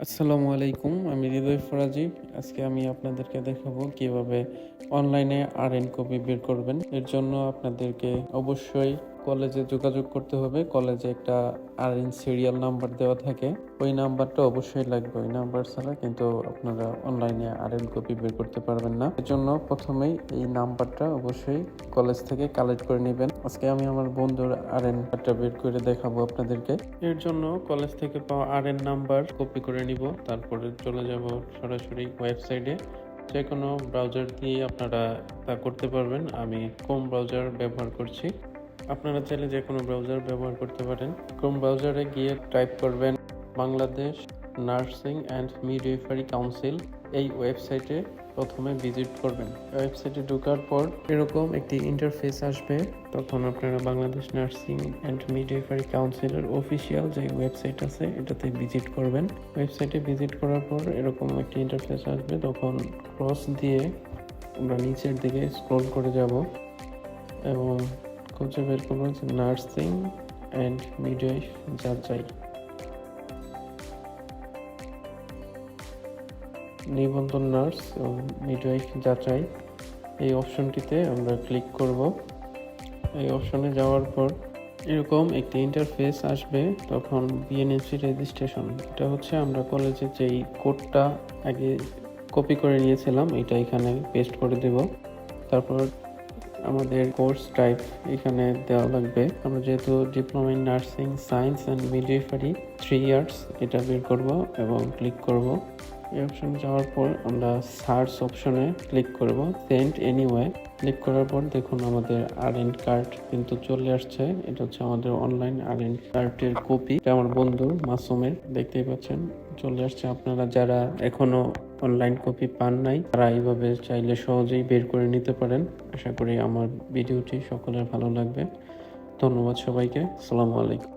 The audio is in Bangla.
আসসালামু আলাইকুম, আমি হৃদয় ফরাজি। আজকে আমি আপনাদেরকে দেখাবো কিভাবে অনলাইনে আরএন কপি বের করবেন। এর জন্য আপনাদেরকে অবশ্যই কলেজে যোগাযোগ করতে হবে। কলেজে একটা আরএন সিরিয়াল নাম্বার দেওয়া থাকে, ওই নাম্বারটা অবশ্যই লাগবে। ওই নাম্বার ছাড়া কিন্তু আপনারা অনলাইনে আরএন কপি বের করতে পারবেন না। এর জন্য প্রথমেই এই নাম্বারটা অবশ্যই কলেজ থেকে কালেক্ট করে নেবেন। আজকে আমি আমার বন্ধুর আরএন কার্ডটা বের করে দেখাবো আপনাদেরকে। এর জন্য কলেজ থেকে পাওয়া আরএন নাম্বার কপি করে নিব, তারপরে চলে যাব সরাসরি ওয়েবসাইটে। যে কোনো ব্রাউজার দিয়ে আপনারা তা করতে পারবেন। আমি ক্রোম ব্রাউজার ব্যবহার করছি, আপনারা চাইলে যে কোনো ব্রাউজার ব্যবহার করতে পারেন। ক্রোম ব্রাউজারে গিয়ে টাইপ করবেন Bangladesh nursing and midwifery council. এই ওয়েবসাইটে প্রথমে ভিজিট করবেন। ওয়েবসাইটে ঢোকার পর এরকম একটি ইন্টারফেস আসবে। তখন আপনারা বাংলাদেশ নার্সিং অ্যান্ড মিডওয়াইফারি কাউন্সিলের অফিসিয়াল যে ওয়েবসাইট আছে এটাতে ভিজিট করবেন। ওয়েবসাইটে ভিজিট করার পর এরকম একটি ইন্টারফেস আসবে। তখন ক্রস দিয়ে আমরা নিচের দিকে স্ক্রল করে যাব এবং খুঁজে বের করবো যে নার্সিং অ্যান্ড মিডওয়াইফ যাচাই, নিবন্ধন নার্স ও মিডওয়াইফ যাচাই, এই অপশনটিতে আমরা ক্লিক করব। এই অপশনে যাওয়ার পর এরকম একটি ইন্টারফেস আসবে। তখন বিএনএসসি রেজিস্ট্রেশন, এটা হচ্ছে আমরা কলেজে যেই কোডটা আগে কপি করে নিয়েছিলাম এটা এখানে পেস্ট করে দেব। তারপর আমাদের কোর্স টাইপ এখানে দেওয়া লাগবে। আমরা যেহেতু diploma in nursing science and midwifery 3 years, এটা বের করব এবং ক্লিক করব। এই অপশনে যাওয়ার পর আমরা সার্চ অপশনে ক্লিক করব, সেন্ড এনিওয়ে। ক্লিক করার পর দেখুন আমাদের আরএন কার্ড কিন্তু চলে আসছে। এটা হচ্ছে আমাদের অনলাইন আরএন কার্ডের কপি। এটা আমার বন্ধু মাসুমের, দেখতেই পাচ্ছেন চলে আসছে। আপনারা যারা এখনো অনলাইন কপি পান নাই তারা এইভাবে চাইলে সহজেই বের করে নিতে পারেন। আশা করি আমার ভিডিওটি সকলের ভালো লাগবে। ধন্যবাদ সবাইকে। আসসালামু আলাইকুম।